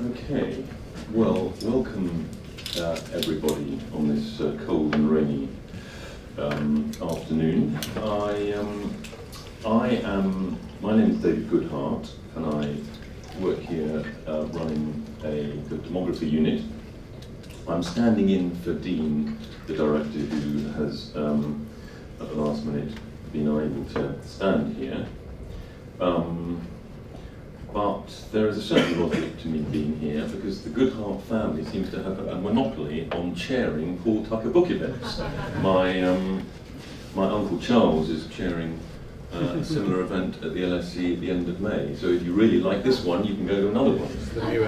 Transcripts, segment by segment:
Okay, well, welcome everybody on this cold and rainy afternoon. My name is David Goodhart, and I work here running the demography unit. I'm standing in for Dean, the director, who has at the last minute been unable to stand here. But there is a certain logic to me being here because the Goodhart family seems to have a monopoly on chairing Paul Tucker book events. My Uncle Charles is chairing a similar event at the LSE at the end of May. So if you really like this one, you can go to another one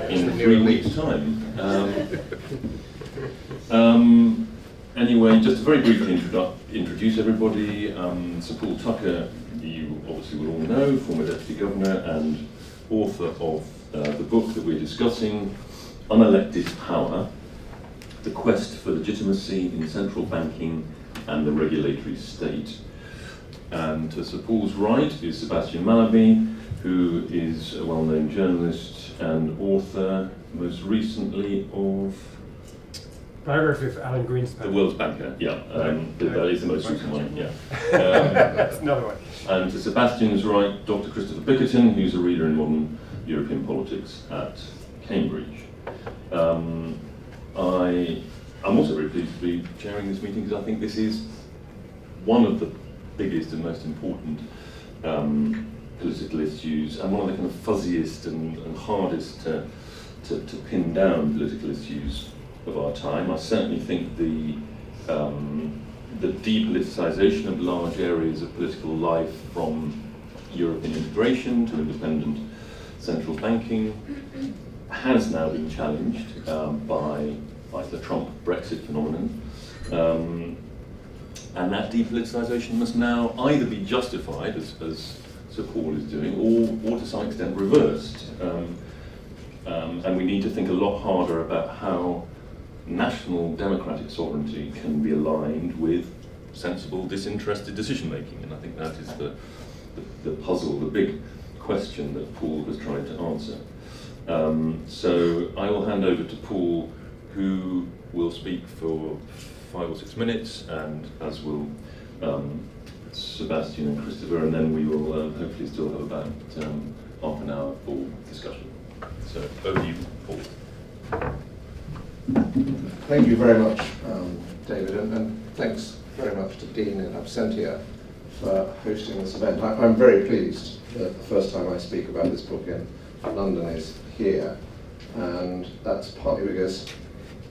in 3 weeks' time. Anyway, just to very briefly introduce everybody. Sir Paul Tucker, you obviously will all know, former Deputy Governor and author of the book that we're discussing, Unelected Power, The Quest for Legitimacy in Central Banking and the Regulatory State. And to Sir Paul's right is Sebastian Mallaby, who is a well-known journalist and author, most recently of biography of Alan Greenspan. The World's Banker, yeah. That is the most recent one, yeah. That's another one. And to Sebastian's right, Dr. Christopher Bickerton, who's a reader in modern European politics at Cambridge. I'm also very pleased to be chairing this meeting because I think this is one of the biggest and most important political issues, and one of the kind of fuzziest and hardest to pin down political issues of our time. I certainly think the depoliticisation of large areas of political life, from European integration to independent central banking, has now been challenged by the Trump Brexit phenomenon. And that depoliticisation must now either be justified, as Sir Paul is doing, or to some extent reversed. And we need to think a lot harder about how national democratic sovereignty can be aligned with sensible, disinterested decision making, and I think that is the puzzle, the big question that Paul has tried to answer. So I will hand over to Paul, who will speak for 5 or 6 minutes, and as will Sebastian and Christopher, and then we will hopefully still have about half an hour for discussion. So over to you, Paul. Thank you very much, David, and thanks very much to Dean in absentia for hosting this event. I'm very pleased that the first time I speak about this book in London is here, and that's partly because,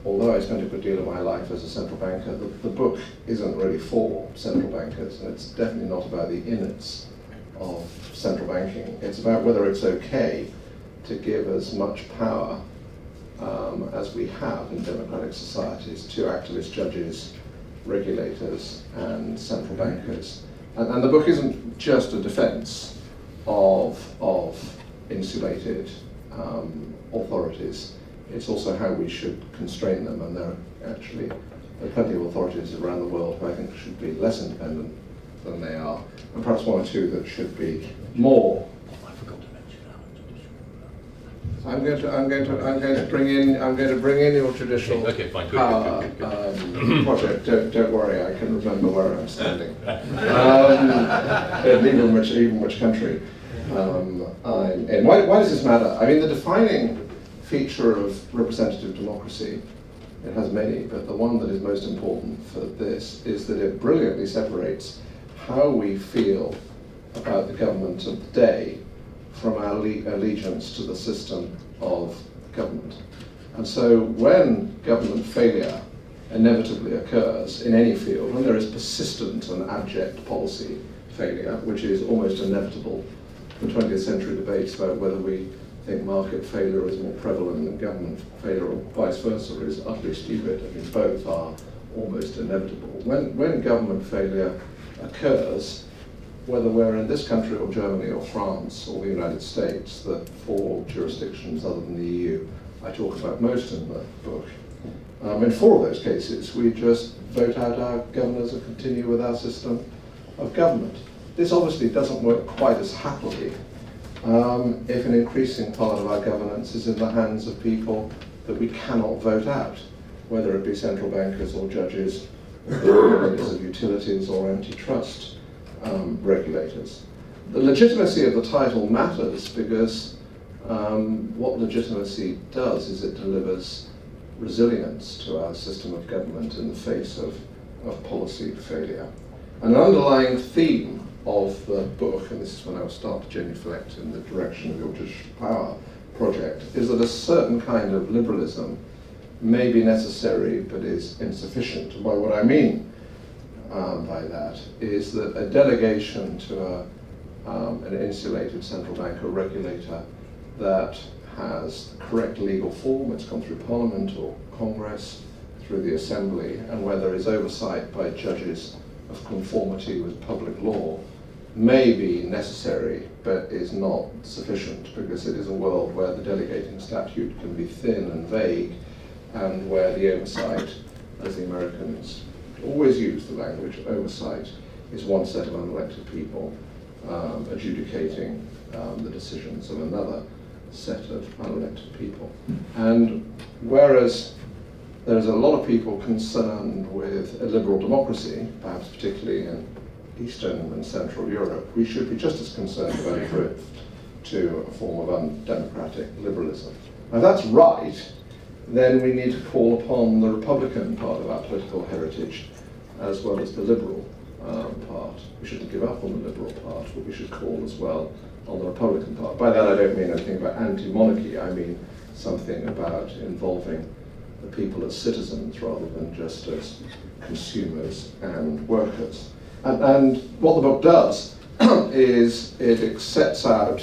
although I spent a good deal of my life as a central banker, the book isn't really for central bankers, and it's definitely not about the innards of central banking. It's about whether it's okay to give as much power as we have in democratic societies to activist judges, regulators, and central bankers. And the book isn't just a defense of insulated authorities. It's also how we should constrain them, and there are plenty of authorities around the world who I think should be less independent than they are, and perhaps one or two that should be more. I'm going to bring in your traditional power project. Don't worry, I can remember where I'm standing. Even which country I'm in. Why does this matter? I mean, the defining feature of representative democracy, it has many, but the one that is most important for this is that it brilliantly separates how we feel about the government of the day from our allegiance to the system of government. And so when government failure inevitably occurs in any field, when there is persistent and abject policy failure, which is almost inevitable, the 20th century debates about whether we think market failure is more prevalent than government failure or vice versa is utterly stupid. I mean, both are almost inevitable. When government failure occurs, whether we're in this country or Germany or France or the United States, the 4 jurisdictions other than the EU I talk about most in the book, in 4 of those cases we just vote out our governors and continue with our system of government. This obviously doesn't work quite as happily if an increasing part of our governance is in the hands of people that we cannot vote out, whether it be central bankers or judges, or regulators of utilities or antitrust regulators. The legitimacy of the title matters because what legitimacy does is it delivers resilience to our system of government in the face of policy failure. An underlying theme of the book, and this is when I will start to genuflect in the direction of the Unelected Power project, is that a certain kind of liberalism may be necessary but is insufficient. And by what I mean by that is that a delegation to an insulated central bank or regulator that has the correct legal form, it's gone through Parliament or Congress, through the Assembly, and where there is oversight by judges of conformity with public law, may be necessary but is not sufficient, because it is a world where the delegating statute can be thin and vague, and where the oversight, as the Americans always use the language, oversight is one set of unelected people adjudicating the decisions of another set of unelected people. And whereas there's a lot of people concerned with a liberal democracy, perhaps particularly in Eastern and Central Europe, we should be just as concerned about a drift to a form of undemocratic liberalism. Now, if that's right, then we need to call upon the Republican part of our political heritage as well as the liberal part. We shouldn't give up on the liberal part, but we should call as well on the Republican part. By that I don't mean anything about anti-monarchy, I mean something about involving the people as citizens rather than just as consumers and workers. And what the book does is it sets out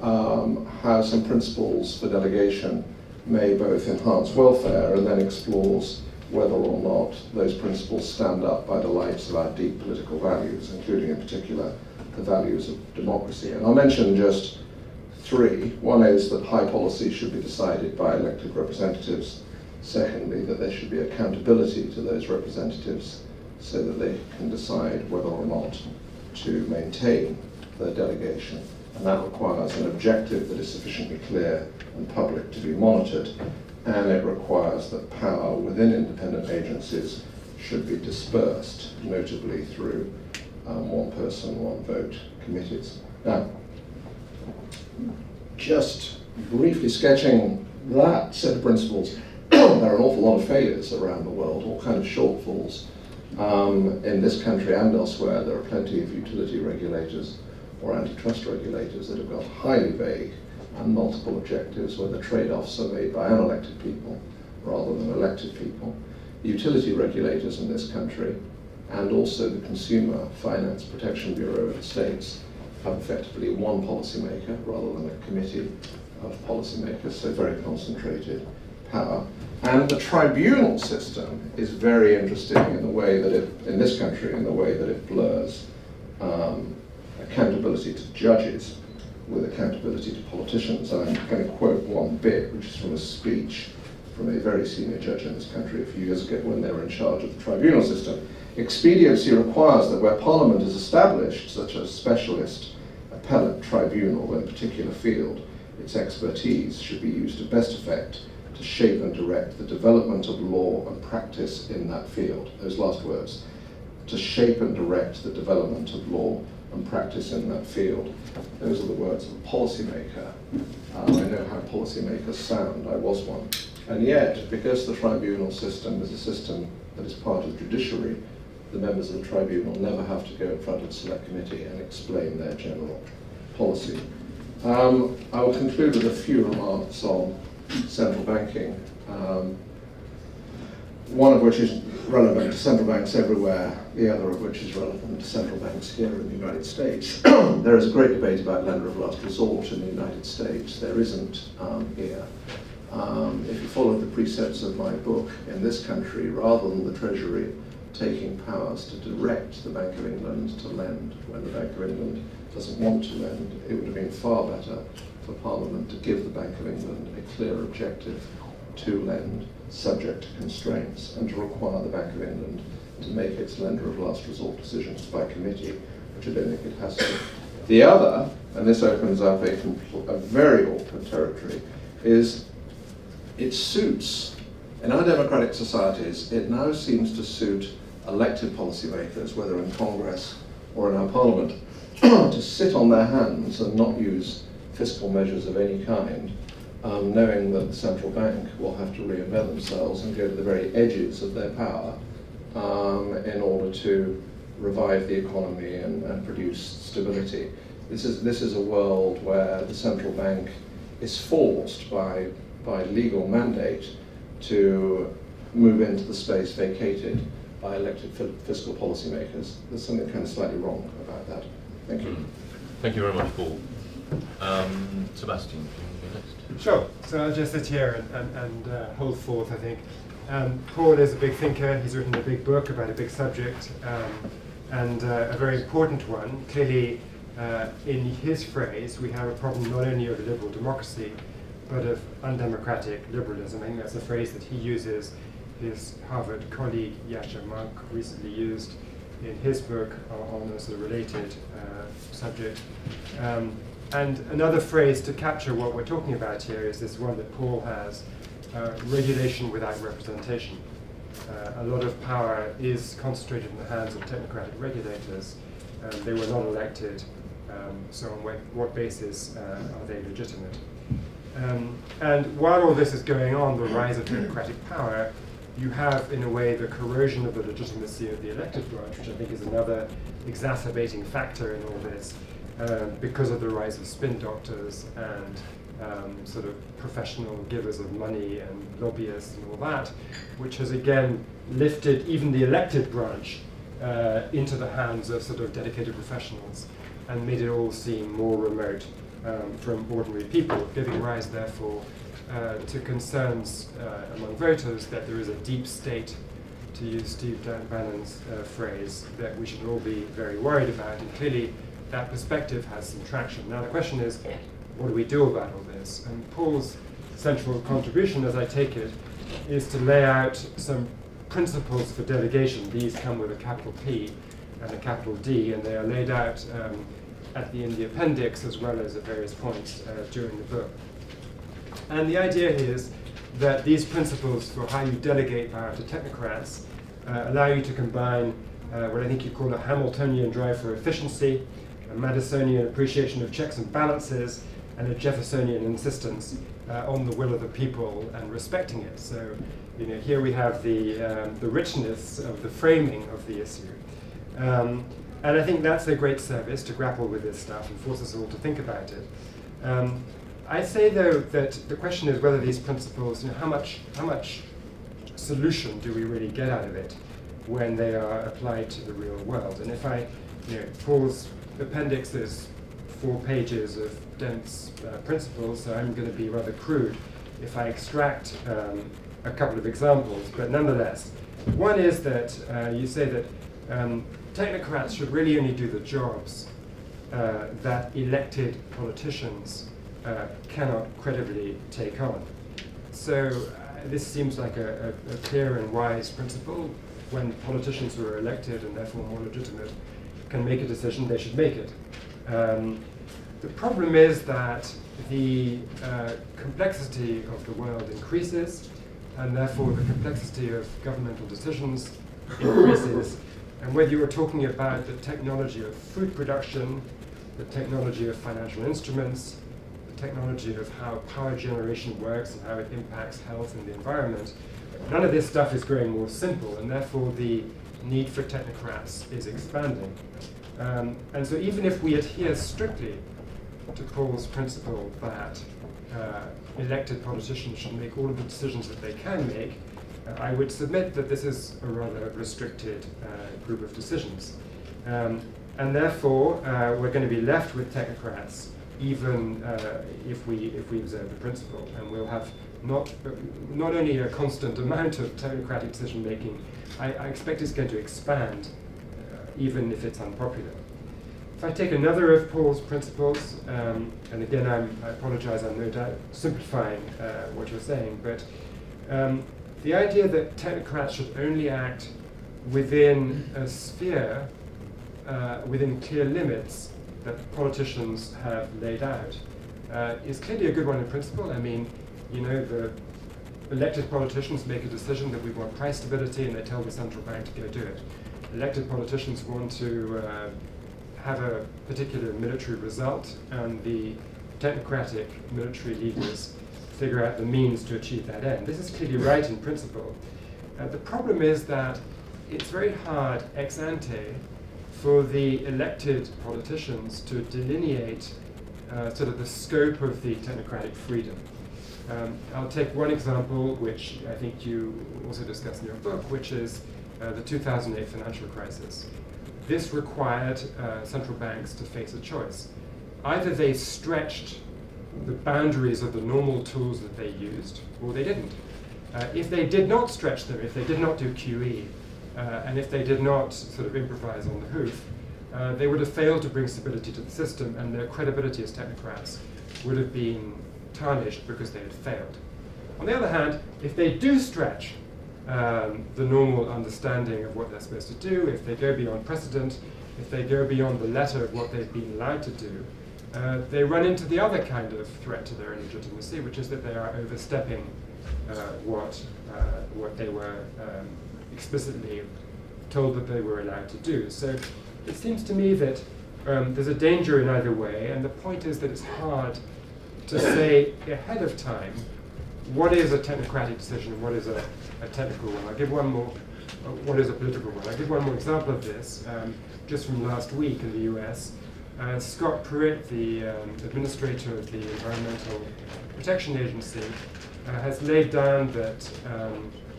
how some principles for delegation may both enhance welfare, and then explores whether or not those principles stand up by the lights of our deep political values, including in particular the values of democracy. And I'll mention just three. One is that high policy should be decided by elected representatives. Secondly, that there should be accountability to those representatives so that they can decide whether or not to maintain their delegation. And that requires an objective that is sufficiently clear and public to be monitored, and it requires that power within independent agencies should be dispersed, notably through one person, one vote committees. Now, just briefly sketching that set of principles, there are an awful lot of failures around the world, all kind of shortfalls. In this country and elsewhere, there are plenty of utility regulators or antitrust regulators that have got highly vague and multiple objectives where the trade-offs are made by unelected people rather than elected people. Utility regulators in this country and also the Consumer Finance Protection Bureau of the States have effectively one policymaker rather than a committee of policymakers, so very concentrated power. And the tribunal system is very interesting in the way that it, in this country, in the way that it blurs accountability to judges with accountability to politicians. And I'm going to quote one bit, which is from a speech from a very senior judge in this country a few years ago when they were in charge of the tribunal system. Expediency requires that where Parliament is established, such as specialist appellate tribunal in a particular field, its expertise should be used to best effect to shape and direct the development of law and practice in that field. Those last words, to shape and direct the development of law and practice in that field. Those are the words of a policymaker. I know how policymakers sound, I was one. And yet, because the tribunal system is a system that is part of the judiciary, the members of the tribunal never have to go in front of a select committee and explain their general policy. I will conclude with a few remarks on central banking, one of which is relevant to central banks everywhere, the other of which is relevant to central banks here in the United States. There is a great debate about lender of last resort in the United States. There isn't here. If you follow the precepts of my book, in this country, rather than the Treasury taking powers to direct the Bank of England to lend when the Bank of England doesn't want to lend, it would have been far better for Parliament to give the Bank of England a clear objective to lend subject to constraints and to require the Bank of England to make its lender of last resort decisions by committee, which I don't think it has to. The other and this opens up a very awkward territory, is it suits, in our democratic societies, it now seems to suit elected policymakers, whether in Congress or in our Parliament, to sit on their hands and not use fiscal measures of any kind, knowing that the central bank will have to reinvent themselves and go to the very edges of their power in order to revive the economy and produce stability. This is a world where the central bank is forced by legal mandate to move into the space vacated by elected fiscal policymakers. There's something kind of slightly wrong about that. Thank you. Thank you very much, Paul. Sebastian, do you want to go next? Sure. So I'll just sit here and hold forth, I think. Paul is a big thinker. He's written a big book about a big subject, and a very important one. Clearly, in his phrase, we have a problem not only of liberal democracy, but of undemocratic liberalism. I think that's a phrase that he uses. His Harvard colleague, Yasha Monk, recently used in his book on a sort of related subject. And another phrase to capture what we're talking about here is this one that Paul has, regulation without representation. A lot of power is concentrated in the hands of technocratic regulators. They were not elected, so on what basis are they legitimate? And while all this is going on, the rise of democratic power, you have, in a way, the corrosion of the legitimacy of the elected branch, which I think is another exacerbating factor in all this, because of the rise of spin doctors and sort of professional givers of money and lobbyists and all that, which has again lifted even the elected branch into the hands of sort of dedicated professionals and made it all seem more remote from ordinary people, giving rise, therefore, to concerns among voters that there is a deep state, to use Steve Bannon's phrase, that we should all be very worried about. And clearly, that perspective has some traction. Now, the question is, what do we do about all this? And Paul's central contribution, as I take it, is to lay out some principles for delegation. These come with a capital P and a capital D, and they are laid out in the appendix as well as at various points during the book. And the idea is that these principles for how you delegate power to technocrats allow you to combine what I think you call a Hamiltonian drive for efficiency, a Madisonian appreciation of checks and balances, and a Jeffersonian insistence on the will of the people and respecting it. So, here we have the richness of the framing of the issue. And I think that's a great service to grapple with this stuff and force us all to think about it. I say, though, that the question is whether these principles, how much solution do we really get out of it when they are applied to the real world? And if Paul's appendix is 4 pages of dense principles, so I'm going to be rather crude if I extract a couple of examples, but nonetheless, one is that you say that technocrats should really only do the jobs that elected politicians cannot credibly take on. So this seems like a clear and wise principle. When politicians who are elected and therefore more legitimate can make a decision, they should make it. The problem is that the complexity of the world increases, and therefore the complexity of governmental decisions increases. And whether you are talking about the technology of food production, the technology of financial instruments, the technology of how power generation works and how it impacts health and the environment, none of this stuff is growing more simple, and therefore the need for technocrats is expanding. And so even if we adhere strictly to Paul's principle that elected politicians should make all of the decisions that they can make, I would submit that this is a rather restricted group of decisions. And therefore, we're going to be left with technocrats, even if we observe the principle. And we'll have not only a constant amount of technocratic decision making, I expect it's going to expand, even if it's unpopular. If I take another of Paul's principles, and again, I apologize, I'm no doubt simplifying what you're saying, but the idea that technocrats should only act within a sphere, within clear limits, that the politicians have laid out is clearly a good one in principle. I mean, you know, the elected politicians make a decision that we want price stability, and they tell the central bank to go do it. Elected politicians want to have a particular military result, and the technocratic military leaders figure out the means to achieve that end. This is clearly right in principle. The problem is that it's very hard ex ante for the elected politicians to delineate sort of the scope of the technocratic freedom. I'll take one example, which I think you also discuss in your book, which is the 2008 financial crisis. This required central banks to face a choice. Either they stretched the boundaries of the normal tools that they used, or they didn't. If they did not stretch them, if they did not do QE, and if they did not sort of improvise on the hoof, they would have failed to bring stability to the system, and their credibility as technocrats would have been tarnished because they had failed. On the other hand, if they do stretch the normal understanding of what they're supposed to do, if they go beyond precedent, if they go beyond the letter of what they've been allowed to do, they run into the other kind of threat to their legitimacy, which is that they are overstepping what they were explicitly told that they were allowed to do. So it seems to me that there's a danger in either way, and the point is that it's hard to say ahead of time what is a technocratic decision and what is a technical one. I'll give one more, what is a political one. I'll give one more example of this. Just from last week in the US, Scott Pruitt, the administrator of the Environmental Protection Agency, has laid down that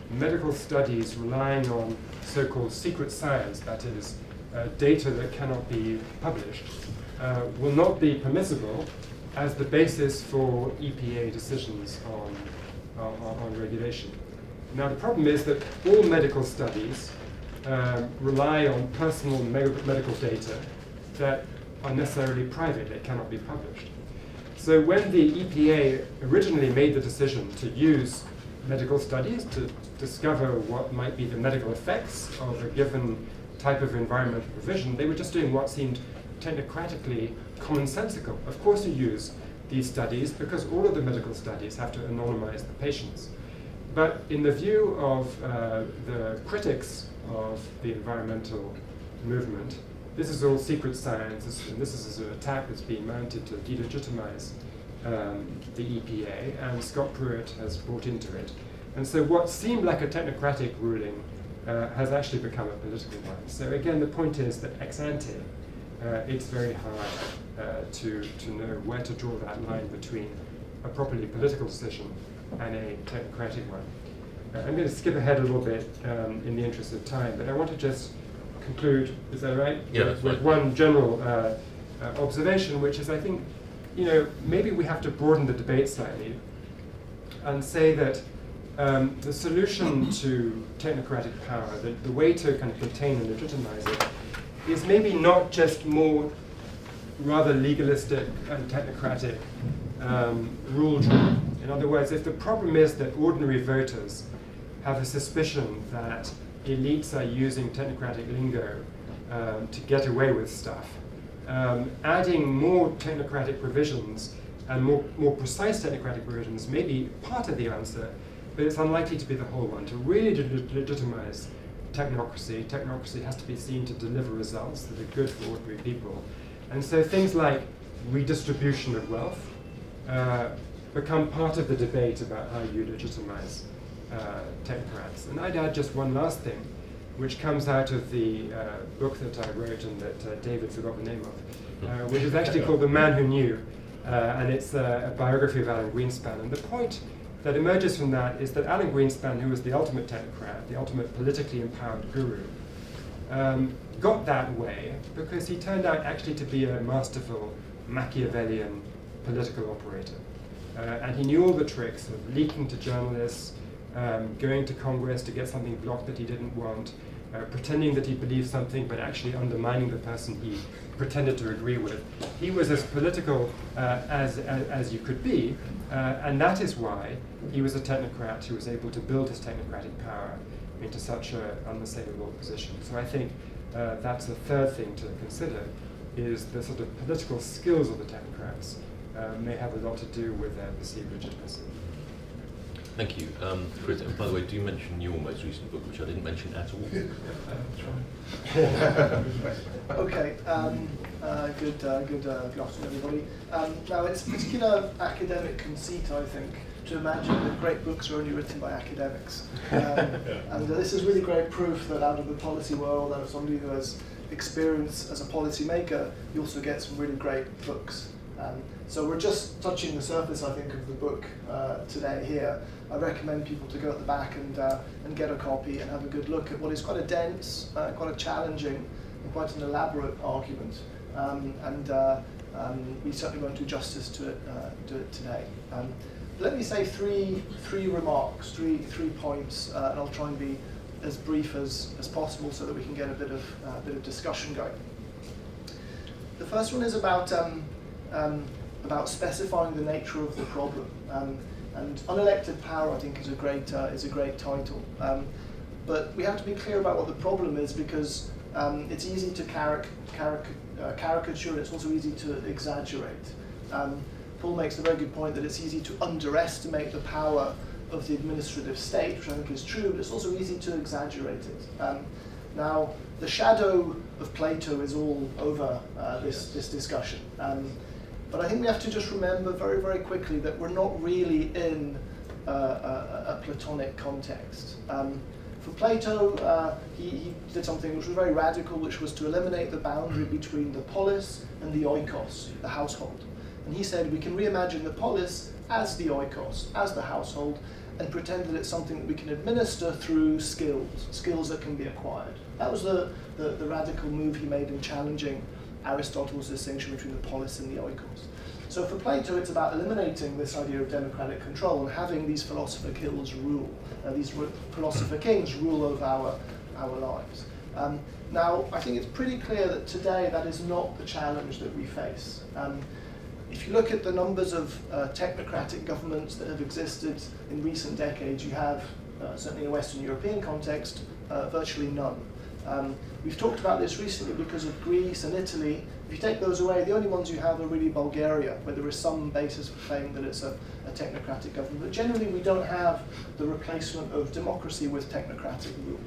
medical studies relying on so-called secret science, that is, data that cannot be published, will not be permissible as the basis for EPA decisions on regulation. Now, the problem is that all medical studies rely on personal medical data that are necessarily private. They cannot be published. So when the EPA originally made the decision to use medical studies to discover what might be the medical effects of a given type of environmental provision, they were just doing what seemed technocratically commonsensical. Of course you use these studies because all of the medical studies have to anonymize the patients. But in the view of the critics of the environmental movement, this is all secret science, and this is an attack that's being mounted to delegitimize the EPA, and Scott Pruitt has bought into it. And so what seemed like a technocratic ruling has actually become a political one. So again, the point is that ex ante, it's very hard to know where to draw that line between a properly political decision and a technocratic one. I'm going to skip ahead a little bit in the interest of time, but I want to just conclude, is that right? Yeah, with one general observation, which is I think, you know, maybe we have to broaden the debate slightly and say that the solution to technocratic power, the way to kind of contain and legitimize it, is maybe not just more rather legalistic and technocratic rule drawing. In other words, if the problem is that ordinary voters have a suspicion that elites are using technocratic lingo to get away with stuff, adding more technocratic provisions and more precise technocratic provisions may be part of the answer, but it's unlikely to be the whole one. To really legitimize technocracy, technocracy has to be seen to deliver results that are good for ordinary people. And so things like redistribution of wealth become part of the debate about how you legitimize technocrats. And I'd add just one last thing, which comes out of the book that I wrote and that David forgot the name of, which is actually called The Man Who Knew, and it's a biography of Alan Greenspan. And the point that emerges from that is that Alan Greenspan, who was the ultimate technocrat, the ultimate politically empowered guru, got that way because he turned out actually to be a masterful Machiavellian political operator. And he knew all the tricks of leaking to journalists, going to Congress to get something blocked that he didn't want, pretending that he believed something but actually undermining the person he pretended to agree with. He was as political as you could be, and that is why he was a technocrat who was able to build his technocratic power into such an unassailable position. So I think that's a third thing to consider. is the sort of political skills of the technocrats may have a lot to do with their perceived legitimacy. Thank you. Chris, and by the way, do mention your most recent book, which I didn't mention at all. Okay, good afternoon, everybody. Now, it's a particular academic conceit, I think, to imagine that great books are only written by academics. And this is really great proof that out of the policy world, out of somebody who has experience as a policy maker, you also get some really great books. So we're just touching the surface, I think, of the book today here. I recommend people to go at the back and get a copy and have a good look at what is quite a dense, quite a challenging, and quite an elaborate argument. We certainly won't do justice to it today. Let me say three remarks, three points, and I'll try and be as brief as possible so that we can get a bit of discussion going. The first one is about specifying the nature of the problem. And Unelected Power, I think, is a great title. But we have to be clear about what the problem is, because it's easy to caricature, and it's also easy to exaggerate. Paul makes the very good point that it's easy to underestimate the power of the administrative state, which I think is true, but it's also easy to exaggerate it. Now, the shadow of Plato is all over this discussion. But I think we have to just remember very, very quickly that we're not really in a Platonic context. For Plato, he did something which was very radical, which was to eliminate the boundary between the polis and the oikos, the household. And he said we can reimagine the polis as the oikos, as the household, and pretend that it's something that we can administer through skills that can be acquired. That was the radical move he made in challenging Aristotle's distinction between the polis and the oikos. So for Plato, it's about eliminating this idea of democratic control and having these philosopher kings rule, over our lives. Now, I think it's pretty clear that today that is not the challenge that we face. If you look at the numbers of technocratic governments that have existed in recent decades, you have, certainly in a Western European context, virtually none. We've talked about this recently because of Greece and Italy. If you take those away, the only ones you have are really Bulgaria, where there is some basis for claiming that it's a technocratic government. But generally, we don't have the replacement of democracy with technocratic rule.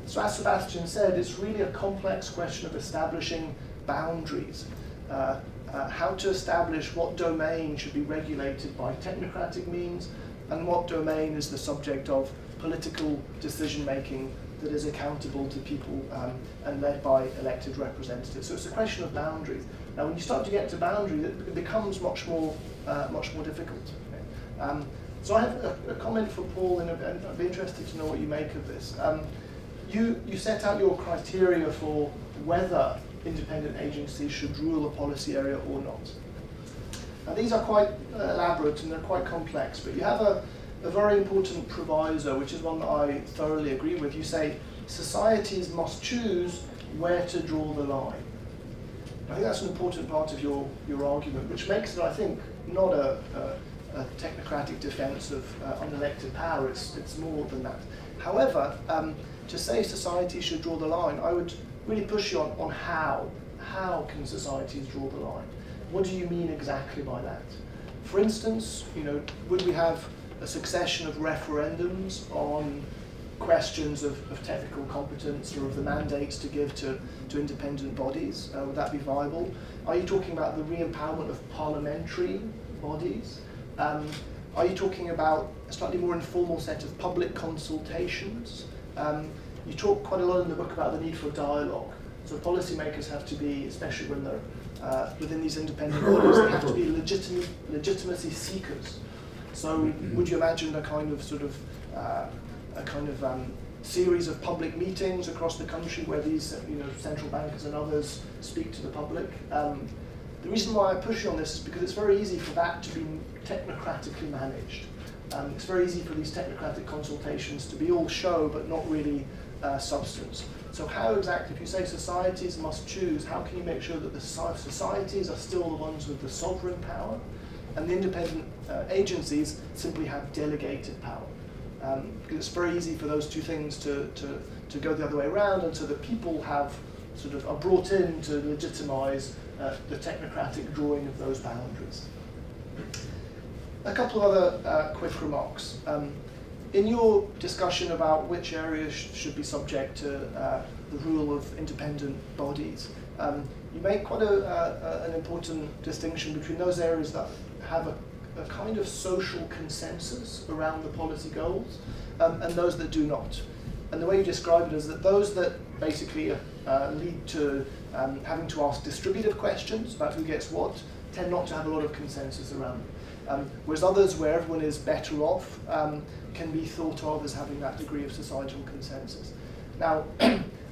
So as Sebastian said, it's really a complex question of establishing boundaries. How to establish what domain should be regulated by technocratic means, and what domain is the subject of political decision-making that is accountable to people and led by elected representatives. So it's a question of boundaries. Now, when you start to get to boundaries, it becomes much more difficult. Okay? So I have a comment for Paul, and I'd be interested to know what you make of this. You set out your criteria for whether independent agencies should rule a policy area or not. Now, these are quite elaborate and they're quite complex, but you have a very important proviso, which is one that I thoroughly agree with. You say societies must choose where to draw the line. I think that's an important part of your argument, which makes it, I think, not a technocratic defense of unelected power. It's more than that. However, to say society should draw the line, I would really push you on how. How can societies draw the line? What do you mean exactly by that? For instance, would we have a succession of referendums on questions of technical competence or of the mandates to give to independent bodies? Would that be viable? Are you talking about the re-empowerment of parliamentary bodies? Are you talking about a slightly more informal set of public consultations? You talk quite a lot in the book about the need for dialogue. So policymakers have to be, especially when they're within these independent bodies, they have to be legitimacy seekers. So would you imagine a kind of series of public meetings across the country where these central bankers and others speak to the public? The reason why I push you on this is because it's very easy for that to be technocratically managed. It's very easy for these technocratic consultations to be all show but not really substance. So how exactly, if you say societies must choose, how can you make sure that the societies are still the ones with the sovereign power, and the independent agencies simply have delegated power? Because it's very easy for those two things to go the other way around, and so the people have sort of are brought in to legitimise the technocratic drawing of those boundaries. A couple of other quick remarks. In your discussion about which areas should be subject to the rule of independent bodies, you make quite an important distinction between those areas that have a kind of social consensus around the policy goals and those that do not. And the way you describe it is that those that basically lead to having to ask distributive questions about who gets what tend not to have a lot of consensus around them. Whereas others where everyone is better off can be thought of as having that degree of societal consensus. Now,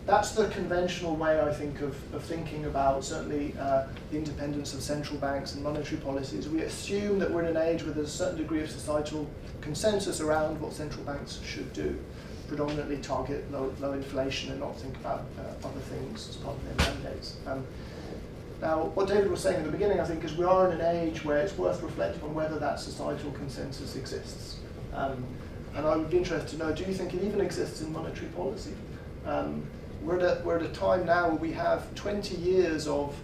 that's the conventional way, I think, of thinking about certainly the independence of central banks and monetary policies. We assume that we're in an age where there's a certain degree of societal consensus around what central banks should do, predominantly target low inflation and not think about other things as part of their mandates. Now, what David was saying at the beginning, I think, is we are in an age where it's worth reflecting on whether that societal consensus exists. And I would be interested to know, do you think it even exists in monetary policy? We're at a time now where we have 20 years of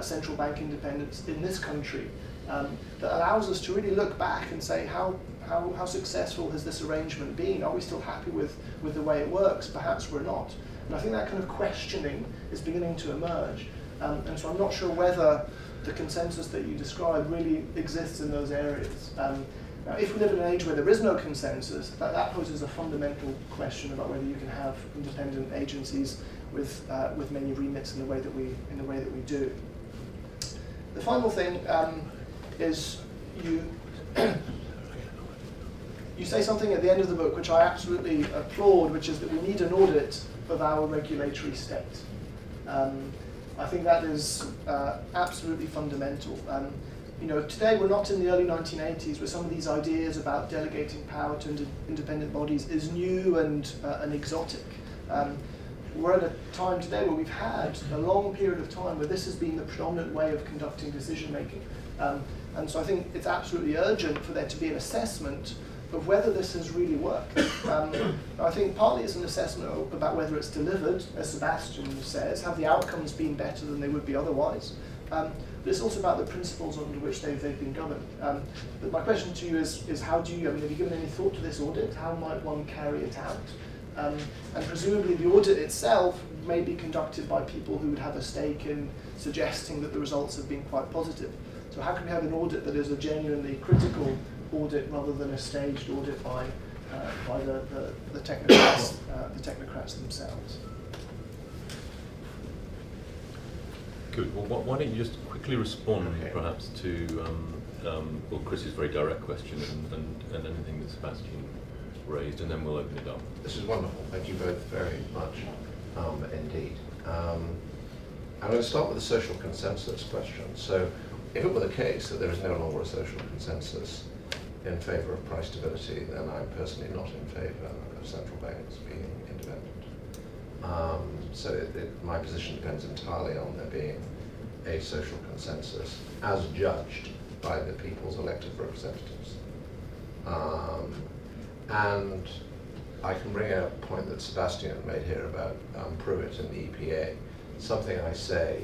central bank independence in this country that allows us to really look back and say how successful has this arrangement been? Are we still happy with the way it works? Perhaps we're not. And I think that kind of questioning is beginning to emerge. And so I'm not sure whether the consensus that you describe really exists in those areas. Now, if we live in an age where there is no consensus, that poses a fundamental question about whether you can have independent agencies with many remits in the way that we do. The final thing is you say something at the end of the book which I absolutely applaud, which is that we need an audit of our regulatory state. I think that is absolutely fundamental. Today we're not in the early 1980s where some of these ideas about delegating power to independent bodies is new and exotic. We're at a time today where we've had a long period of time where this has been the predominant way of conducting decision making. And so I think it's absolutely urgent for there to be an assessment of whether this has really worked. I think partly it's an assessment about whether it's delivered, as Sebastian says, have the outcomes been better than they would be otherwise. But it's also about the principles under which they've been governed. But my question to you is how do you, have you given any thought to this audit? How might one carry it out? And presumably the audit itself may be conducted by people who would have a stake in suggesting that the results have been quite positive. So how can we have an audit that is a genuinely critical audit rather than a staged audit by the technocrats themselves? Good. Well, why don't you just quickly respond, perhaps, to Chris's very direct question and anything that Sebastian raised, and then we'll open it up. This is wonderful. Thank you both very much indeed. I'm going to start with the social consensus question. So, if it were the case that there is no longer a social consensus in favour of price stability, then I'm personally not in favour of central banks being independent. So my position depends entirely on there being a social consensus as judged by the people's elected representatives. And I can bring out a point that Sebastian made here about Pruitt and the EPA. Something I say,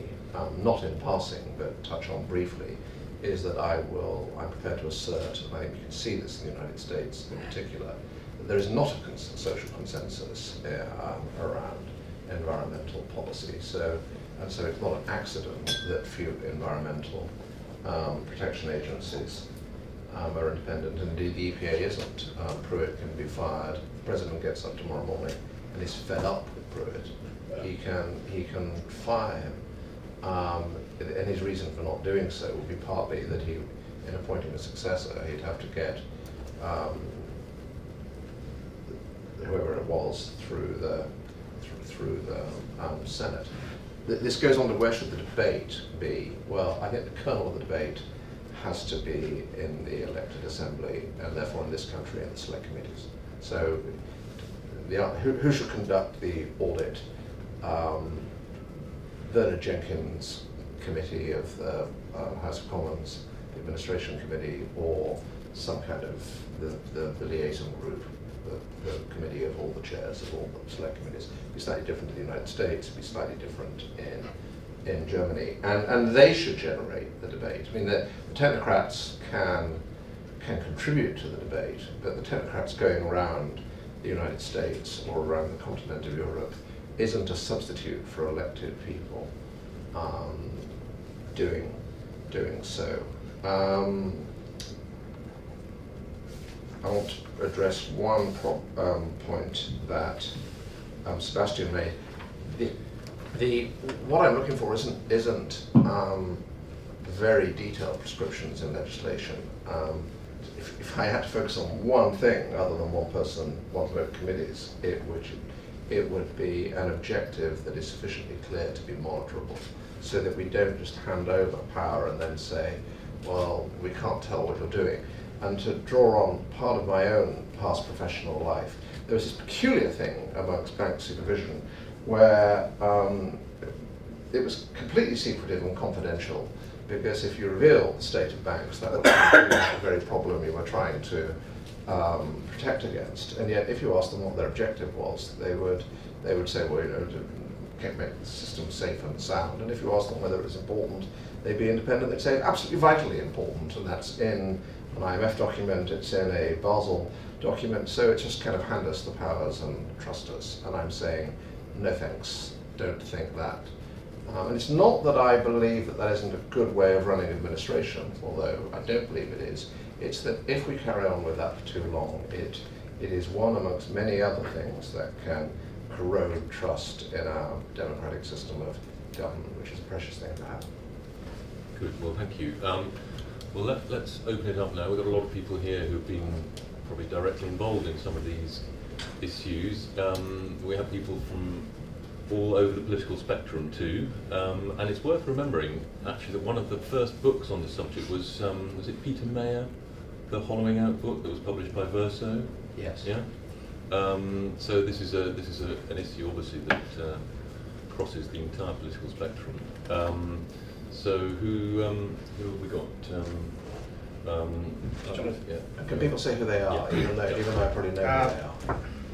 not in passing, but touch on briefly, is that I'm prepared to assert, and I think you can see this in the United States in particular, that there is not a social consensus around environmental policy. So it's not an accident that few environmental protection agencies are independent. Indeed, the EPA isn't. Pruitt can be fired. The president gets up tomorrow morning and is fed up with Pruitt. He can fire him. And his reason for not doing so would be partly that in appointing a successor, he'd have to get whoever it was through the Senate. This goes on to where should the debate be? Well, I think the kernel of the debate has to be in the elected assembly, and therefore in this country in the select committees. So who should conduct the audit? Bernard Jenkins' committee of the House of Commons, the Administration Committee, or some kind of the liaison group. the committee of all the chairs of all the select committees. It'd be slightly different in the United States, it'd be slightly different in Germany. And they should generate the debate. I mean, the technocrats can contribute to the debate, but the technocrats going around the United States or around the continent of Europe isn't a substitute for elected people doing so. I want to address one point that Sebastian made. What I'm looking for isn't very detailed prescriptions in legislation. If I had to focus on one thing other than one person, one vote committees, it would be an objective that is sufficiently clear to be monitorable, so that we don't just hand over power and then say, well, we can't tell what you're doing. And to draw on part of my own past professional life, there was this peculiar thing amongst bank supervision where it was completely secretive and confidential, because if you reveal the state of banks, that would be the very problem you were trying to protect against. And yet, if you asked them what their objective was, they would say, well, to make the system safe and sound. And if you asked them whether it was important, they'd be independent. They'd say absolutely vitally important, and that's in an IMF document, it's in a Basel document. So it's just kind of hand us the powers and trust us. And I'm saying, no thanks, don't think that. And it's not that I believe that that isn't a good way of running administration, although I don't believe it is. It's that if we carry on with that for too long, it is one amongst many other things that can corrode trust in our democratic system of government, which is a precious thing to have. Good, well, thank you. Well, let's open it up now. We've got a lot of people here who've been probably directly involved in some of these issues. We have people from all over the political spectrum too, and it's worth remembering actually that one of the first books on this subject was it Peter Mayer, the Hollowing Out book that was published by Verso? Yes. Yeah. So this is an issue obviously that crosses the entire political spectrum. So who have we got? Jonathan, yeah. Can people say who they are, Yeah. even though I probably know who they are?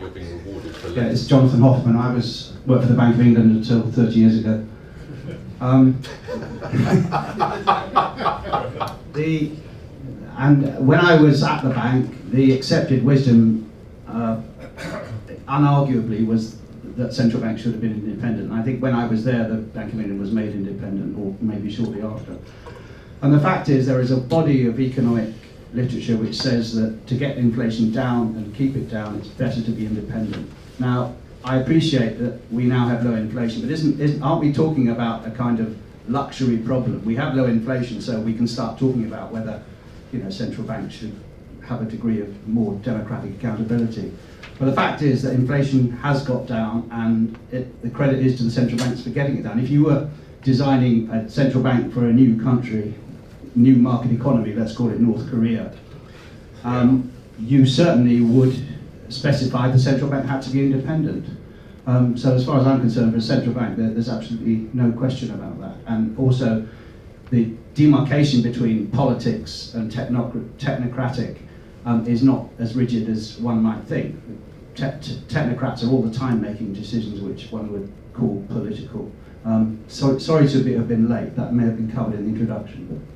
You're being rewarded for Yeah, it's Jonathan Hoffman. I worked for the Bank of England until 30 years ago. And when I was at the bank, the accepted wisdom, unarguably, was that central banks should have been independent. And I think when I was there, the Bank of England was made independent, or maybe shortly after. And the fact is, there is a body of economic literature which says that to get inflation down and keep it down, it's better to be independent. Now, I appreciate that we now have low inflation, but aren't we talking about a kind of luxury problem? We have low inflation, so we can start talking about whether, central banks should have a degree of more democratic accountability. But the fact is that inflation has got down, and the credit is to the central banks for getting it down. If you were designing a central bank for a new country, new market economy, let's call it North Korea, you certainly would specify the central bank had to be independent. So as far as I'm concerned, for a central bank, there's absolutely no question about that. And also, the demarcation between politics and technocratic is not as rigid as one might think. Technocrats are all the time making decisions which one would call political. Sorry to have been late. That may have been covered in the introduction.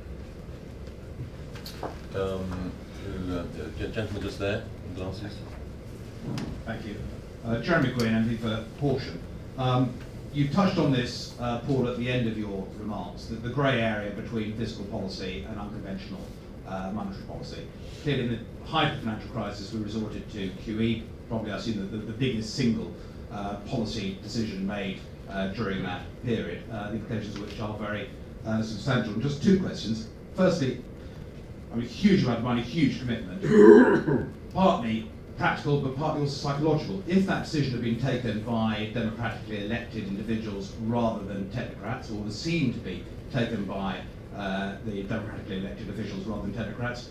Gentleman just there, in glasses. Thank you. Jeremy Quinn, MP for Horsham. You touched on this, Paul, at the end of your remarks, the grey area between fiscal policy and unconventional monetary policy. Clearly, in the height of the financial crisis, we resorted to QE, probably I assume the biggest single policy decision made during that period, the implications of which are very substantial. And just two questions. Firstly, huge amount of money, huge commitment, partly practical but partly also psychological. If that decision had been taken by democratically elected individuals rather than technocrats, or was seen to be taken by the democratically elected officials rather than technocrats,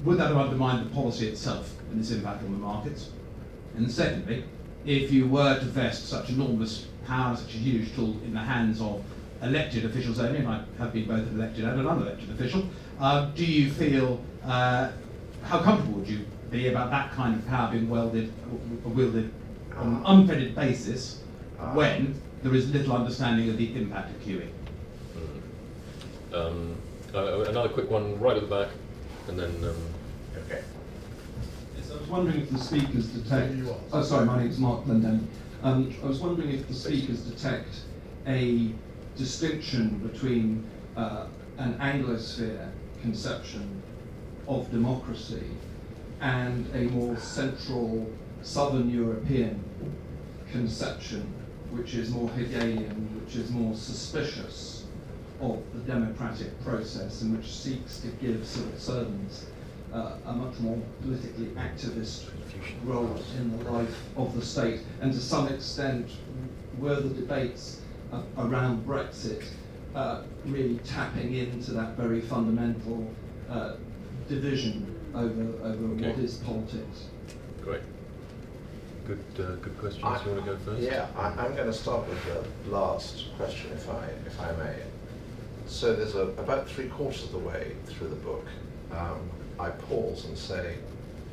would that have undermined the policy itself and its impact on the markets? And secondly, if you were to vest such enormous power, such a huge tool in the hands of elected officials only, and I have been both an elected and an unelected official, do you feel, how comfortable would you be about that kind of power being wielded on an unfettered basis when there is little understanding of the impact of queuing. Another quick one right at the back, and then. Okay. Yes, I was wondering if the speakers detect. Oh, sorry, my name's Mark London. I was wondering if the speakers detect a distinction between an Anglosphere conception of democracy and a more central Southern European conception, which is more Hegelian, which is more suspicious of the democratic process and which seeks to give civil servants a much more politically activist role in the life of the state. And to some extent, were the debates around Brexit really tapping into that very fundamental division over what is politics? Great. Good questions. You want to go first? Yeah, I'm going to start with the last question, if I may. So there's about 3/4 of the way through the book, I pause and say,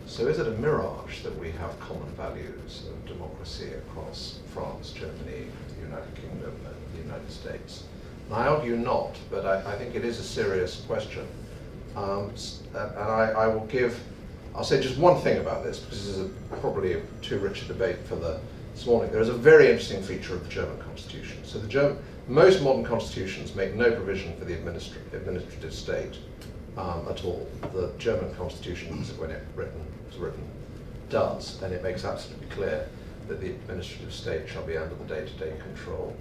so is it a mirage that we have common values of democracy across France, Germany, the United Kingdom, and the United States? And I argue not, but I think it is a serious question. And I will I'll say just one thing about this, because this is probably too rich a debate for this morning. There is a very interesting feature of the German constitution. So most modern constitutions make no provision for the administrative state at all. The German constitution, when it was written, does, and it makes absolutely clear that the administrative state shall be under the day-to-day control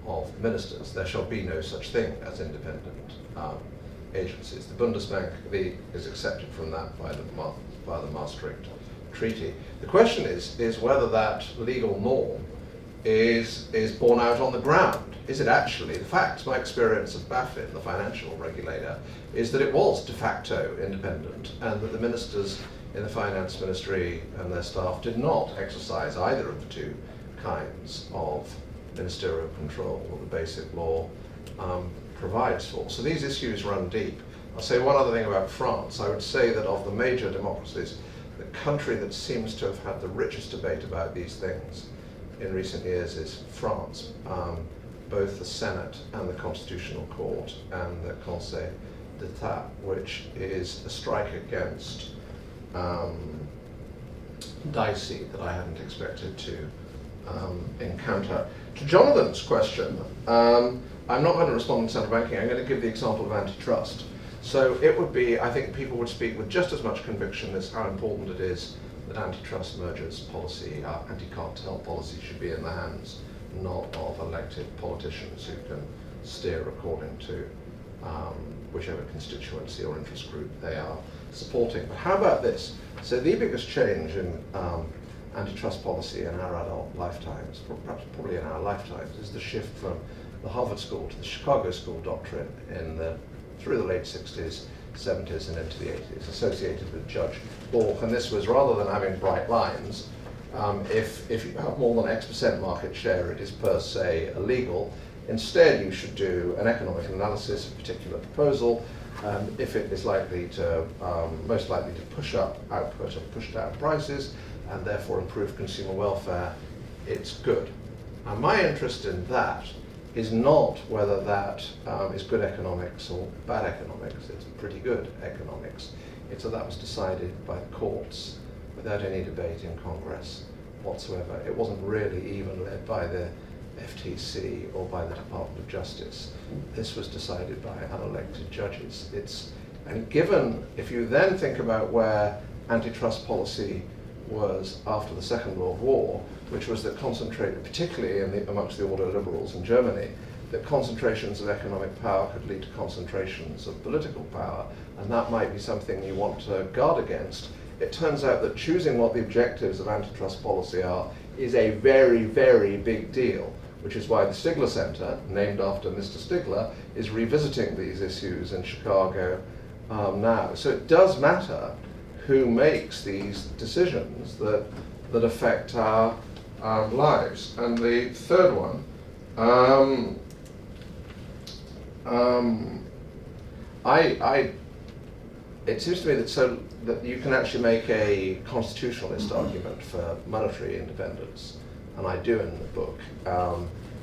of ministers. There shall be no such thing as independent agencies. The Bundesbank is accepted from that by the Maastricht Treaty. The question is whether that legal norm is borne out on the ground. Is it actually the fact? My experience of BaFin, the financial regulator, is that it was de facto independent, and that the ministers in the finance ministry and their staff did not exercise either of the two kinds of ministerial control that the basic law provides for. So these issues run deep. I'll say one other thing about France. I would say that of the major democracies, the country that seems to have had the richest debate about these things in recent years is France. Both the Senate and the Constitutional Court and the Conseil d'Etat, which is a strike against dicey that I hadn't expected to encounter. To Jonathan's question, I'm not going to respond in central banking. I'm going to give the example of antitrust. So it would be, I think people would speak with just as much conviction as how important it is that antitrust mergers policy, anti-cartel policy should be in the hands not of elected politicians who can steer according to whichever constituency or interest group they are supporting. But how about this? So the biggest change in antitrust policy in our adult lifetimes, perhaps probably in our lifetimes, is the shift from the Harvard School to the Chicago School doctrine through the late 60s, 70s and into the 80s, associated with Judge Bork. And this was, rather than having bright lines, if you have more than X% market share, it is per se illegal. Instead, you should do an economic analysis of a particular proposal. If it is most likely to push up output and push down prices, and therefore improve consumer welfare, it's good. And my interest in that is not whether that is good economics or bad economics. It's pretty good economics. It's that was decided by the courts without any debate in Congress whatsoever. It wasn't really even led by the FTC or by the Department of Justice. This was decided by unelected judges. And given, if you then think about where antitrust policy was after the Second World War, which was that concentrated, particularly amongst the order liberals in Germany, that concentrations of economic power could lead to concentrations of political power, and that might be something you want to guard against. It turns out that choosing what the objectives of antitrust policy are is a very, very big deal, which is why the Stigler Center, named after Mr. Stigler, is revisiting these issues in Chicago now. So it does matter who makes these decisions that affect our lives. And the third one, it seems to me that you can actually make a constitutionalist argument for monetary independence, and I do in the book,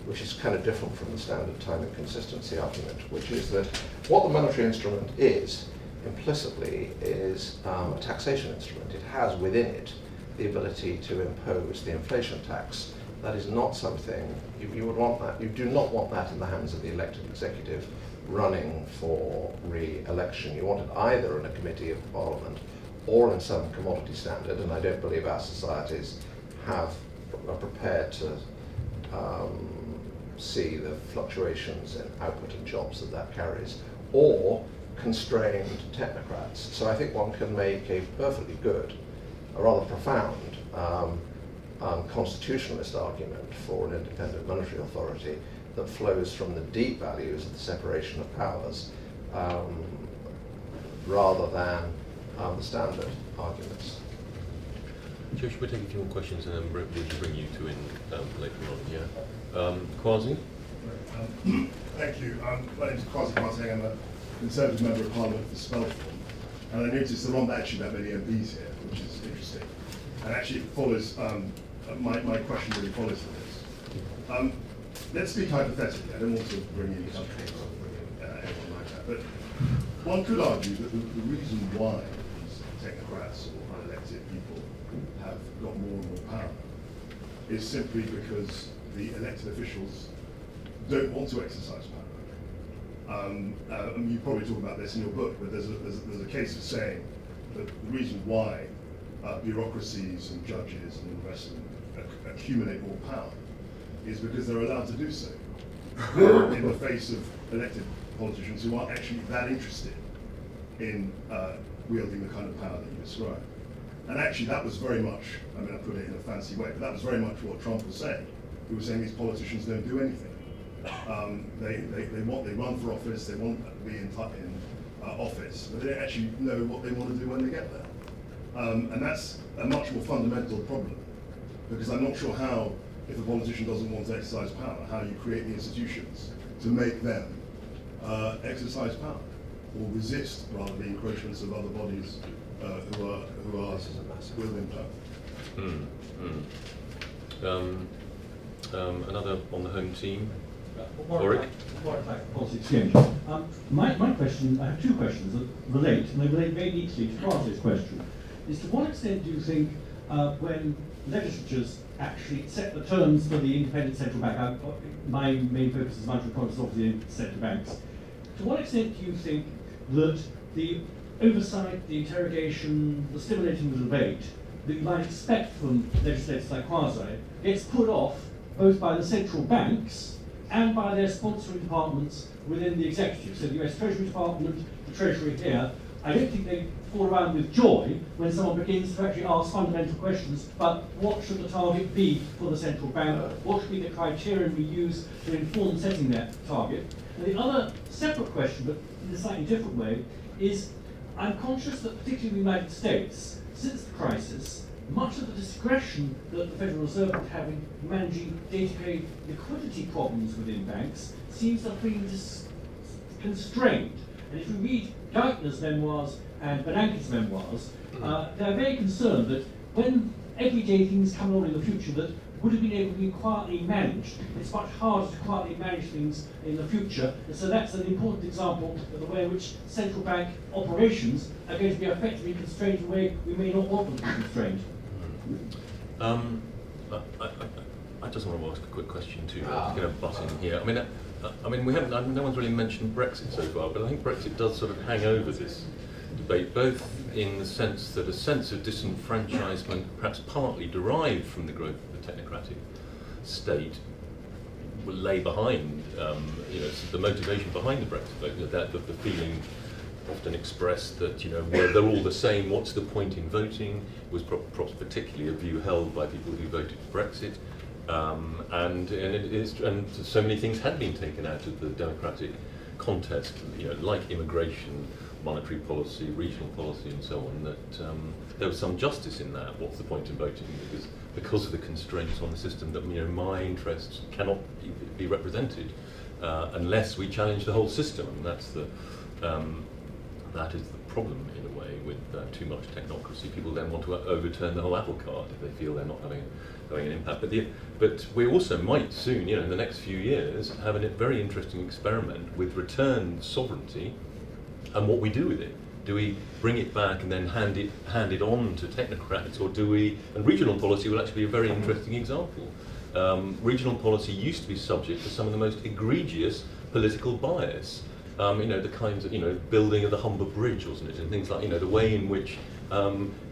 which is kind of different from the standard time and consistency argument, which is that what the monetary instrument is, implicitly, is a taxation instrument. It has within it the ability to impose the inflation tax. That is not something, you would want that, you do not want that in the hands of the elected executive running for re-election. You want it either in a committee of Parliament or in some commodity standard, and I don't believe our societies are prepared to see the fluctuations in output and jobs that constrains, or constrained technocrats. So I think one can make a perfectly good, a rather profound constitutionalist argument for an independent monetary authority that flows from the deep values of the separation of powers rather than the standard arguments. Joe, should we take a few more questions and then we'll bring you two in later on? Yeah. Kwasi? Thank you. My name is Kwasi Kwarteng. I'm a Conservative Member of Parliament for Spelthorne. And I noticed there aren't actually that many MPs here, which is interesting. And actually it follows, my question really follows to this. Let's speak hypothetically. I don't want to bring in countries or bring in anyone like that. But one could argue that the reason why these technocrats or unelected people have got more and more power is simply because the elected officials don't want to exercise power. You probably talk about this in your book, but there's a case of saying that the reason why bureaucracies and judges and the rest of them accumulate more power is because they're allowed to do so in the face of elected politicians who aren't actually that interested in wielding the kind of power that you describe. And actually that was very much, I mean I put it in a fancy way, but that was very much what Trump was saying. He was saying these politicians don't do anything. They run for office, they want to be in office, but they don't actually know what they want to do when they get there. And that's a much more fundamental problem, because I'm not sure how, if a politician doesn't want to exercise power, how you create the institutions to make them exercise power, or resist, rather, the encroachments of other bodies who are wielding power. Another on the home team. Warwick Policy Exchange. My question, I have two questions that relate, and they relate very neatly to Kwasi's question, is to what extent do you think when legislatures actually set the terms for the independent central bank, my main focus is monetary policy of the central banks, to what extent do you think that the oversight, the interrogation, the stimulating of the debate that you might expect from legislators like Kwasi gets put off both by the central banks and by their sponsoring departments within the executive? So the US Treasury Department, the Treasury here, I don't think they fall around with joy when someone begins to actually ask fundamental questions, but what should the target be for the central bank? What should be the criterion we use to inform setting that target? And the other separate question, but in a slightly different way, is I'm conscious that particularly in the United States, since the crisis, much of the discretion that the Federal Reserve would have in managing day-to-day liquidity problems within banks seems to have been constrained. And if you read Geithner's memoirs and Bernanke's memoirs, they're very concerned that when everyday things come along in the future that would have been able to be quietly managed, it's much harder to quietly manage things in the future. And so that's an important example of the way in which central bank operations are going to be effectively constrained in a way we may not want them to be constrained. I just want to ask a quick question too. I'm going to butt in here. I mean, we haven't. No one's really mentioned Brexit so far, but I think Brexit does sort of hang over this debate, both in the sense that a sense of disenfranchisement, perhaps partly derived from the growth of the technocratic state, will lay behind, the motivation behind the Brexit vote. That the feeling often expressed that, well, they're all the same, what's the point in voting, was perhaps particularly a view held by people who voted for Brexit. And so many things had been taken out of the democratic contest, like immigration, monetary policy, regional policy, and so on. That there was some justice in that. What's the point in voting? Because of the constraints on the system that my interests cannot be represented unless we challenge the whole system. And that is the problem in a way with too much technocracy. People then want to overturn the whole apple cart if they feel they're not having an impact. But we also might soon, in the next few years, have a very interesting experiment with returned sovereignty and what we do with it. Do we bring it back and then hand it on to technocrats, or do we? And regional policy will actually be a very interesting example. Regional policy used to be subject to some of the most egregious political bias. The kinds of, building of the Humber Bridge, wasn't it, and things like, the way in which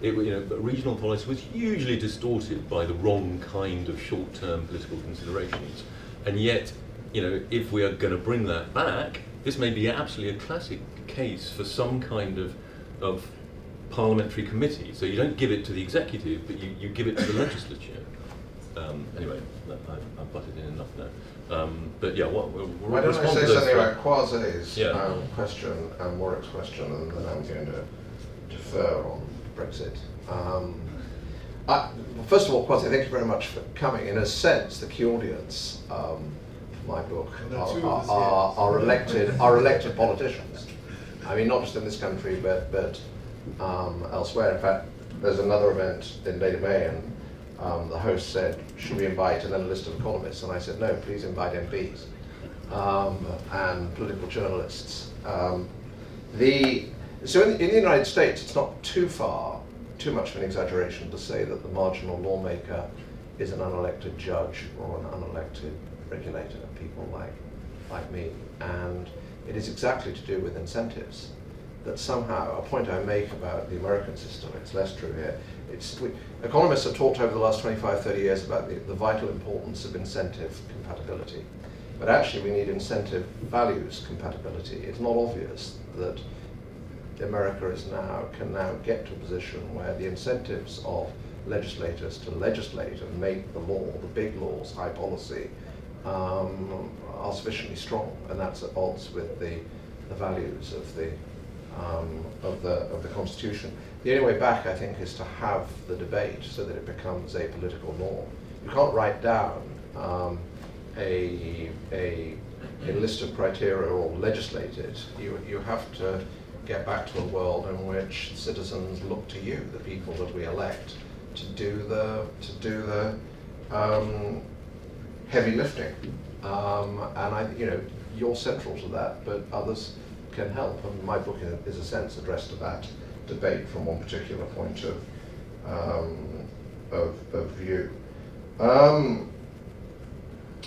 regional policy was hugely distorted by the wrong kind of short-term political considerations. And yet, if we are going to bring that back, this may be absolutely a classic case for some kind of parliamentary committee. So you don't give it to the executive, but you give it to the legislature. Anyway, I've butted in enough now. But yeah, why don't I say something about Kwase's question and Warwick's question, and then I'm going to defer on Brexit. First of all, Kwase, thank you very much for coming. In a sense, the key audience for my book are elected politicians. I mean, not just in this country, but elsewhere. In fact, there's another event in late May, and the host said, should we invite, and then a list of economists, and I said, no, please invite MPs and political journalists. So in the United States, it's not too much of an exaggeration to say that the marginal lawmaker is an unelected judge or an unelected regulator, people like me, and it is exactly to do with incentives. That somehow, a point I make about the American system, it's less true here. Economists have talked over the last 25, 30 years about the vital importance of incentive compatibility. But actually we need incentive values compatibility. It's not obvious that America can now get to a position where the incentives of legislators to legislate and make the law, the big laws, high policy, are sufficiently strong, and that's at odds with the values of the Constitution. The only way back, I think, is to have the debate so that it becomes a political norm. You can't write down a list of criteria or legislate it. You have to get back to a world in which citizens look to you, the people that we elect, to do the heavy lifting. And you're central to that, but others can help. And my book is a sense addressed to that debate from one particular point of view.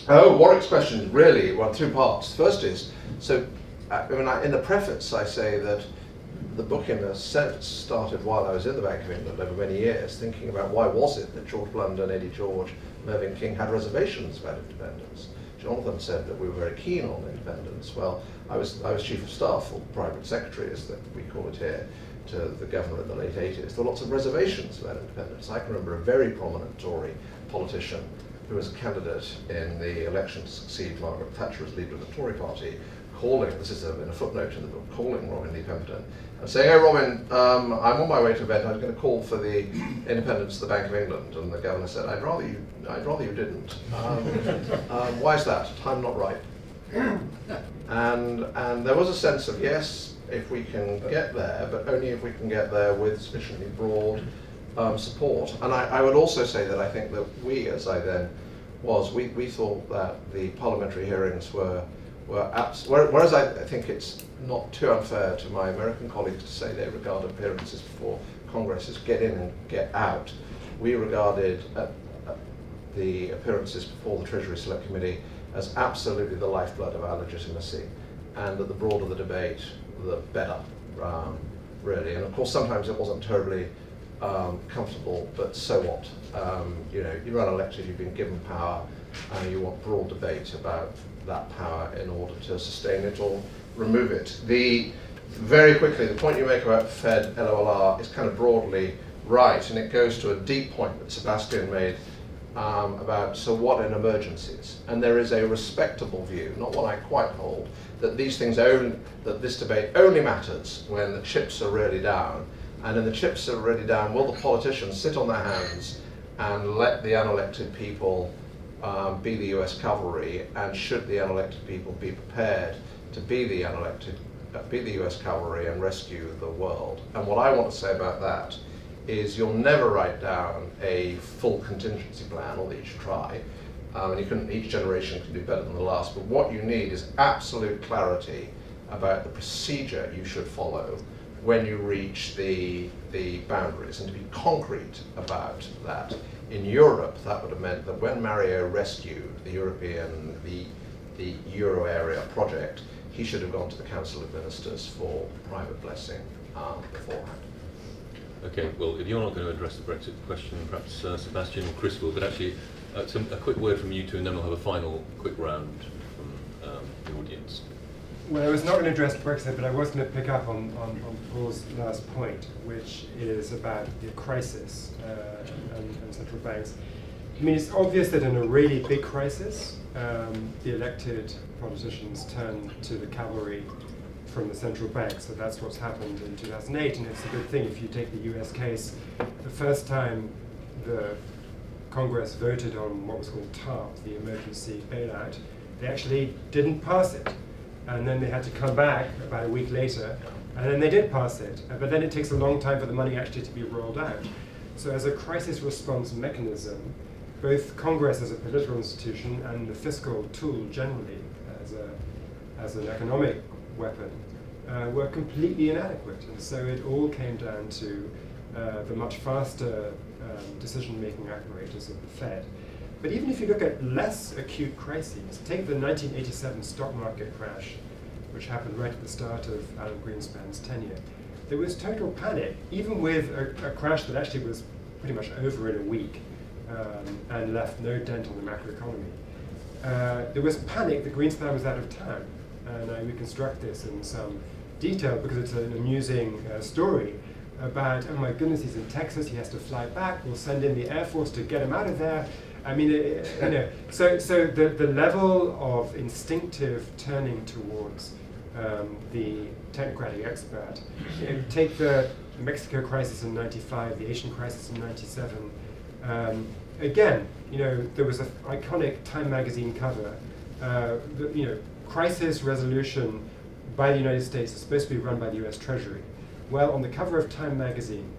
Warwick's question is really, two parts. First is, in the preface I say that the book in a sense started while I was in the Bank of England over many years, thinking about why was it that George Blunden, Eddie George, Mervyn King had reservations about independence. Jonathan said that we were very keen on independence. Well, I was Chief of Staff, or Private Secretary as we call it here, to the governor in the late 80s. There were lots of reservations about independence. I can remember a very prominent Tory politician who was a candidate in the election to succeed Margaret Thatcher as leader of the Tory party, calling, this is in a footnote in the book, calling Robin Lee Pemberton and saying, "Oh, Robin, I'm on my way to bed. I'm going to call for the independence of the Bank of England." And the governor said, "I'd rather you didn't." Why is that? Time not right. And there was a sense of, yes, if we can get there, but only if we can get there with sufficiently broad support. And I would also say that I think that we, as I then was, we thought that the parliamentary hearings were whereas I think it's not too unfair to my American colleagues to say they regard appearances before Congress as get in and get out, we regarded the appearances before the Treasury Select Committee as absolutely the lifeblood of our legitimacy, and that the broader the debate, the better, really. And of course, sometimes it wasn't terribly comfortable, but so what? You're unelected, you've been given power, and you want broad debate about that power in order to sustain it or remove it. Very quickly, the point you make about Fed LOLR is kind of broadly right, and it goes to a deep point that Sebastian made about, so what in emergencies? And there is a respectable view, not one I quite hold, that that this debate only matters when the chips are really down. And when the chips are really down, will the politicians sit on their hands and let the unelected people be the US cavalry, and should the unelected people be prepared to be the unelected be the US cavalry and rescue the world. And what I want to say about that is you'll never write down a full contingency plan, although you should try. And each generation can do better than the last, but what you need is absolute clarity about the procedure you should follow when you reach the boundaries, and to be concrete about that. In Europe, that would have meant that when Mario rescued the the Euro area project, he should have gone to the Council of Ministers for private blessing beforehand. Okay, well, if you're not going to address the Brexit question, perhaps Sebastian or Chris will, but actually a quick word from you two, and then we'll have a final quick round from the audience. Well, I was not going to address Brexit, but I was going to pick up on Paul's last point, which is about the crisis and central banks. I mean, it's obvious that in a really big crisis, the elected politicians turn to the cavalry from the central bank. So that's what's happened in 2008, and it's a good thing. If you take the US case, the first time the Congress voted on what was called TARP, the emergency bailout, they actually didn't pass it. And then they had to come back about a week later, and then they did pass it. But then it takes a long time for the money actually to be rolled out. So as a crisis response mechanism, both Congress as a political institution and the fiscal tool generally as an economic weapon were completely inadequate. And so it all came down to the much faster decision-making apparatus of the Fed. But even if you look at less acute crises, take the 1987 stock market crash, which happened right at the start of Alan Greenspan's tenure. There was total panic, even with a crash that actually was pretty much over in a week and left no dent on the macroeconomy. There was panic that Greenspan was out of town, and I reconstruct this in some detail because it's an amusing story about, oh my goodness, he's in Texas, he has to fly back, we'll send in the Air Force to get him out of there. I mean, so the level of instinctive turning towards the technocratic expert. Take the Mexico crisis in '95, the Asian crisis in '97. Again, there was an iconic Time magazine cover. Crisis resolution by the United States is supposed to be run by the US Treasury. Well, on the cover of Time magazine,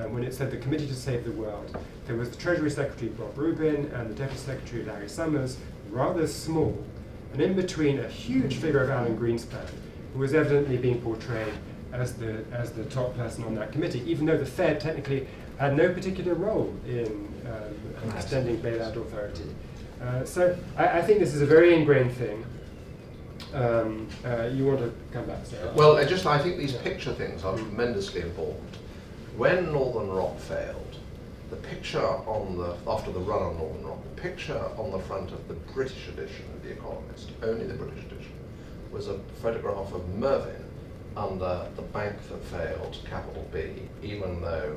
when it said the Committee to Save the World, there was the Treasury Secretary Bob Rubin and the Deputy Secretary Larry Summers, rather small, and in between a huge figure of Alan Greenspan, who was evidently being portrayed as the top person on that committee, even though the Fed technically had no particular role in extending bailout authority. So I think this is a very ingrained thing. You want to come back, Sarah? Well, I think these picture things are tremendously important. When Northern Rock failed, the picture after the run on Northern Rock, the picture on the front of the British edition of The Economist, only the British edition, was a photograph of Mervyn under the bank that failed, capital B, even though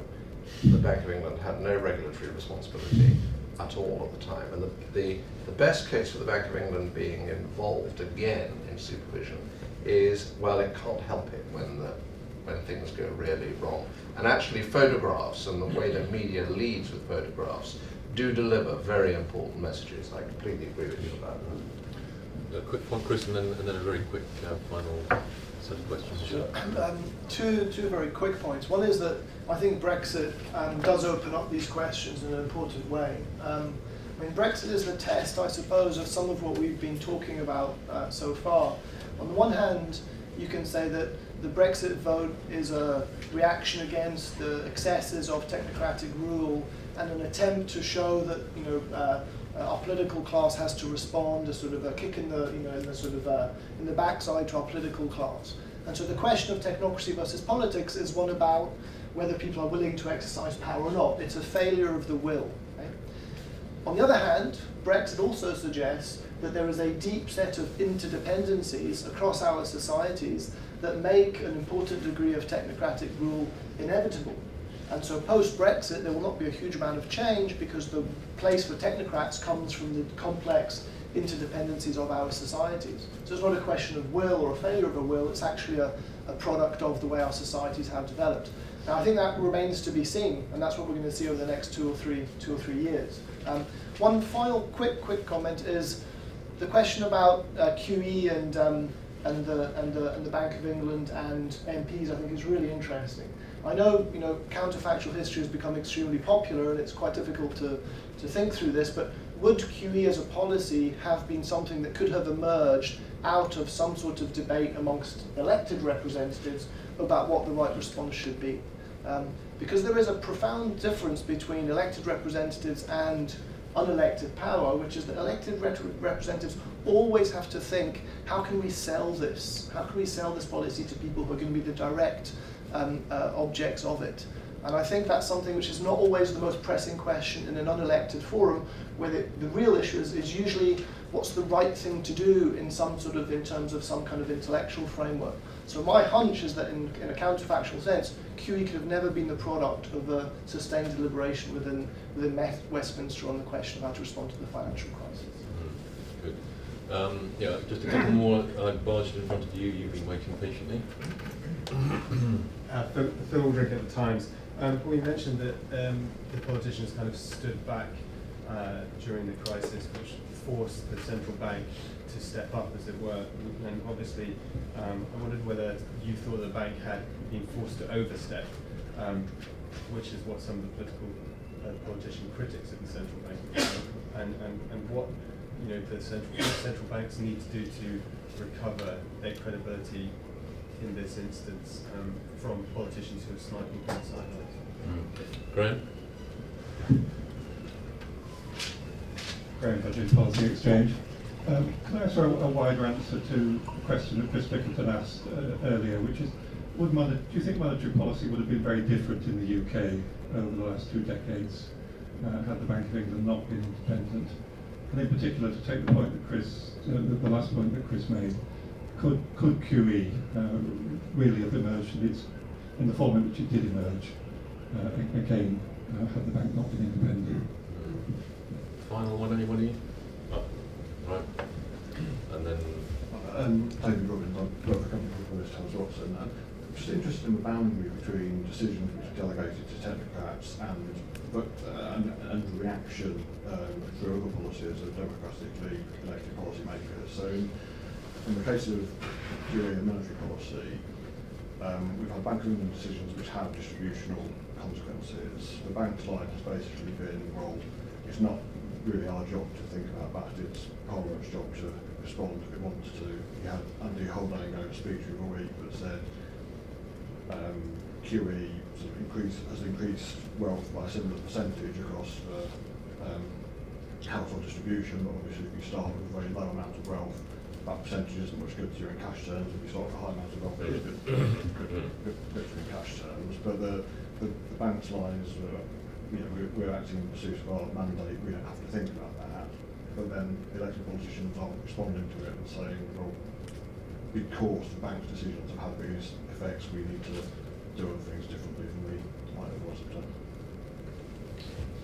the Bank of England had no regulatory responsibility at all at the time. And the best case for the Bank of England being involved again in supervision is, well, it can't help it when things go really wrong. And actually photographs and the way that media leads with photographs do deliver very important messages. I completely agree with you about that. A quick one, Chris, and then a very quick final set of questions. Sure. Two very quick points. One is that I think Brexit does open up these questions in an important way. I mean, Brexit is the test, I suppose, of some of what we've been talking about so far. On the one hand, you can say that the Brexit vote is a reaction against the excesses of technocratic rule and an attempt to show that our political class has to respond, a sort of a kick in the in the backside to our political class. And so the question of technocracy versus politics is one about whether people are willing to exercise power or not. It's a failure of the will. Right? On the other hand, Brexit also suggests that there is a deep set of interdependencies across our societies that make an important degree of technocratic rule inevitable. And so post-Brexit, there will not be a huge amount of change because the place for technocrats comes from the complex interdependencies of our societies. So it's not a question of will or a failure of a will, it's actually a product of the way our societies have developed. Now, I think that remains to be seen, and that's what we're going to see over the next two or three years. One final quick comment is the question about QE and and the Bank of England and MPs, I think, is really interesting. I know, counterfactual history has become extremely popular, and it's quite difficult to think through this, but would QE as a policy have been something that could have emerged out of some sort of debate amongst elected representatives about what the right response should be? Because there is a profound difference between elected representatives and unelected power, which is that elected representatives always have to think, how can we sell this? How can we sell this policy to people who are going to be the direct objects of it? And I think that's something which is not always the most pressing question in an unelected forum, where the real issue is usually what's the right thing to do in terms of some kind of intellectual framework. So my hunch is that in a counterfactual sense, QE could have never been the product of a sustained deliberation within Westminster on the question of how to respond to the financial crisis. Good. Yeah, just a couple more. I barged in front of you. You've been waiting patiently. Phil Aldrich at the Times. We mentioned that the politicians kind of stood back during the crisis, which forced the central bank to step up, as it were. And obviously, I wondered whether you thought the bank had been forced to overstep, which is what some of the politician critics of the central bank have done, and what the central banks need to do to recover their credibility in this instance from politicians who are slightly on the sidelines. Graham? Graham Budget Policy Exchange. Can I ask a wider answer to a question that Chris Bickerton asked earlier, which is, do you think monetary policy would have been very different in the UK over the last 2 decades had the Bank of England not been independent? And in particular, to take the point that the last point that Chris made, could QE really have emerged in the form in which it did emerge again had the bank not been independent? Final one, anybody? Oh, right. And then... David Robbins, I work for a company called POLIS, Thomas Watson. I'm just interested in the boundary between decisions which are delegated to technocrats and the reaction through other policies of democratically elected policymakers. So in the case of QE and monetary policy, we've had Bank of England decisions which have distributional consequences. The bank's line has basically been, well, it's not really our job to think about that, it's Parliament's job to respond if it wants to. You had Andy Haldane going to speak the other week that said QE has increased wealth by a similar percentage across household distribution, but obviously if you start with a very low amount of wealth, that percentage isn't much good to you in cash terms. If you start with a high amount of wealth, it's good to you in cash terms. But the bank's line is, we're acting in pursuit of our mandate, we don't have to think about that. But then the elected politicians aren't responding to it and saying, well, because the bank's decisions have had these effects, we need to do other things differently than we might have otherwise have done.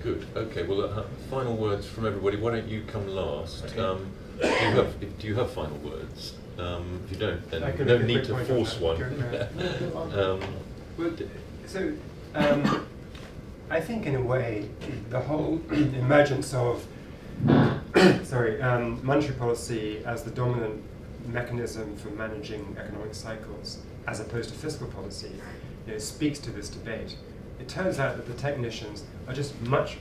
Good. Okay. Well, final words from everybody. Why don't you come last? Okay. Do you have final words? If you don't, then no need to force one. I think in a way the whole emergence of monetary policy as the dominant mechanism for managing economic cycles, as opposed to fiscal policy, speaks to this debate. It turns out that the technicians are just much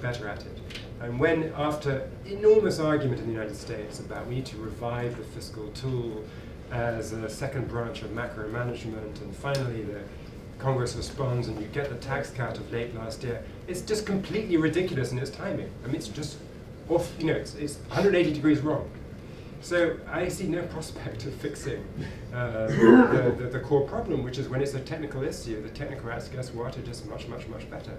better at it. And when, after enormous argument in the United States about we need to revive the fiscal tool as a second branch of macro management, and finally the Congress responds and you get the tax cut of late last year, it's just completely ridiculous in its timing. I mean, it's just off, it's 180 degrees wrong. So I see no prospect of fixing the core problem, which is when it's a technical issue, the technocrats, guess what, are just much better.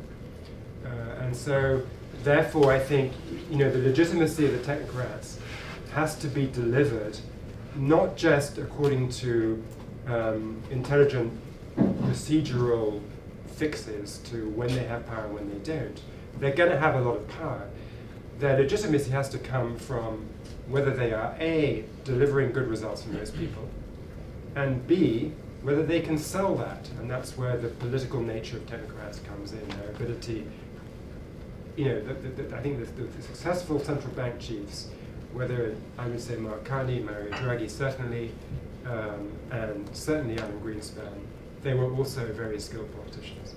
And so, therefore, I think the legitimacy of the technocrats has to be delivered not just according to intelligent procedural fixes to when they have power and when they don't. They're going to have a lot of power. Their legitimacy has to come from whether they are A, delivering good results for most people, and B, whether they can sell that. And that's where the political nature of technocrats comes in, their ability. I think the successful central bank chiefs whether I would say Mark Carney, Mario Draghi certainly, and certainly Alan Greenspan, they were also very skilled politicians.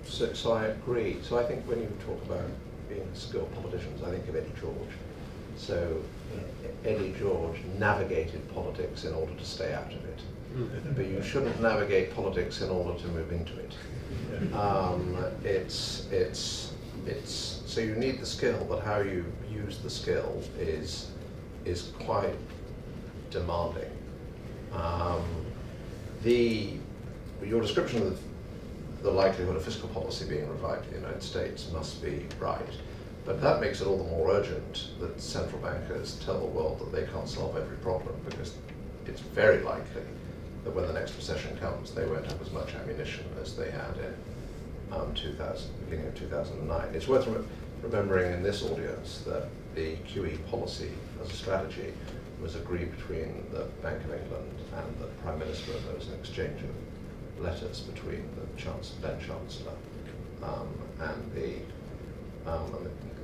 So I agree. So I think when you talk about being skilled politicians, I think of Eddie George. So Eddie George navigated politics in order to stay out of it. But you shouldn't navigate politics in order to move into it. So you need the skill, but how you use the skill is quite demanding. Your description of the likelihood of fiscal policy being revived in the United States must be right, but that makes it all the more urgent that central bankers tell the world that they can't solve every problem, because it's very likely that when the next recession comes, they won't have as much ammunition as they had in beginning of 2009. It's worth remembering in this audience that the QE policy as a strategy was agreed between the Bank of England and the Prime Minister, and there was an exchange of letters between the then Chancellor and the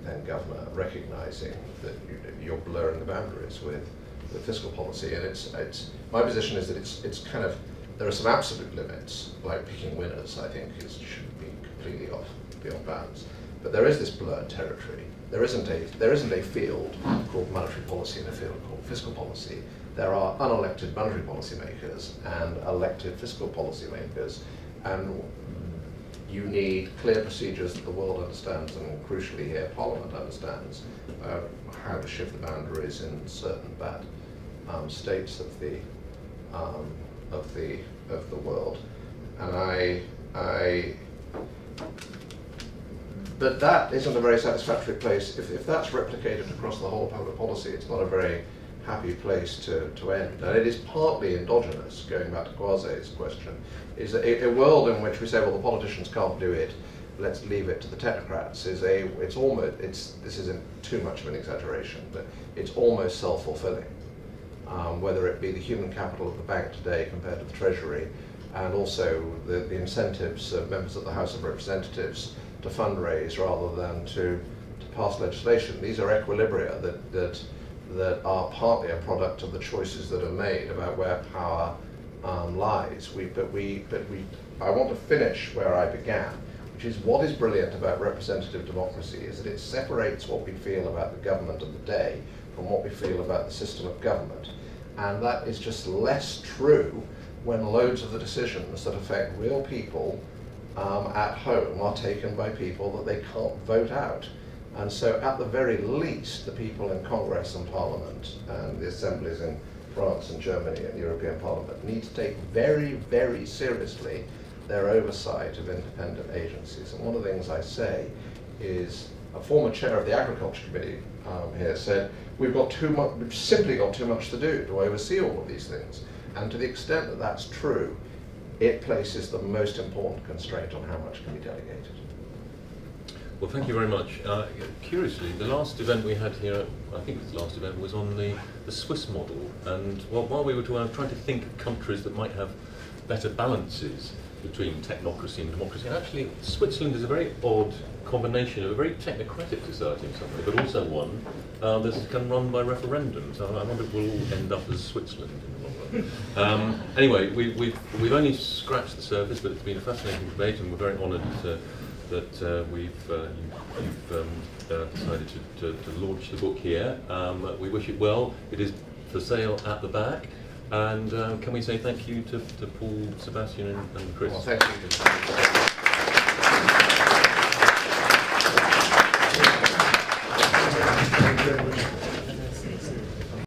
then Governor, recognising that you're blurring the boundaries with fiscal policy. And it's my position is that it's kind of, there are some absolute limits, like picking winners, I think should be completely off beyond bounds. But there is this blurred territory. There isn't a field called monetary policy and a field called fiscal policy. There are unelected monetary policy makers and elected fiscal policy makers, and you need clear procedures that the world understands, and crucially here Parliament understands how to shift the boundaries in certain bad states of the world. And but that isn't a very satisfactory place. If that's replicated across the whole of public policy, it's not a very happy place to end. And it is partly endogenous, going back to Kwase's question, is a world in which we say, well, the politicians can't do it, let's leave it to the technocrats, this isn't too much of an exaggeration, but it's almost self-fulfilling. Whether it be the human capital of the bank today compared to the Treasury, and also the incentives of members of the House of Representatives to fundraise rather than to pass legislation. These are equilibria that are partly a product of the choices that are made about where power lies. I want to finish where I began, which is what is brilliant about representative democracy is that it separates what we feel about the government of the day from what we feel about the system of government. And that is just less true when loads of the decisions that affect real people at home are taken by people that they can't vote out. And so at the very least, the people in Congress and Parliament and the assemblies in France and Germany and European Parliament need to take very, very seriously their oversight of independent agencies. And one of the things I say is, a former chair of the Agriculture Committee here said, we've simply got too much to do to oversee all of these things. And to the extent that that's true, it places the most important constraint on how much can be delegated. Well, thank you very much. Curiously, the last event we had here, I think the last event, was on the Swiss model. And while we were talking, I was trying to think of countries that might have better balances between technocracy and democracy. And actually, Switzerland is a very odd combination of a very technocratic society in some way, but also one that's kind of run by referendums. I wonder if we'll all end up as Switzerland in the long run. Anyway, we've only scratched the surface, but it's been a fascinating debate, and we're very honoured that you've decided to launch the book here. We wish it well. It is for sale at the back. And can we say thank you to Paul, Sebastian and Chris? Well, thank you.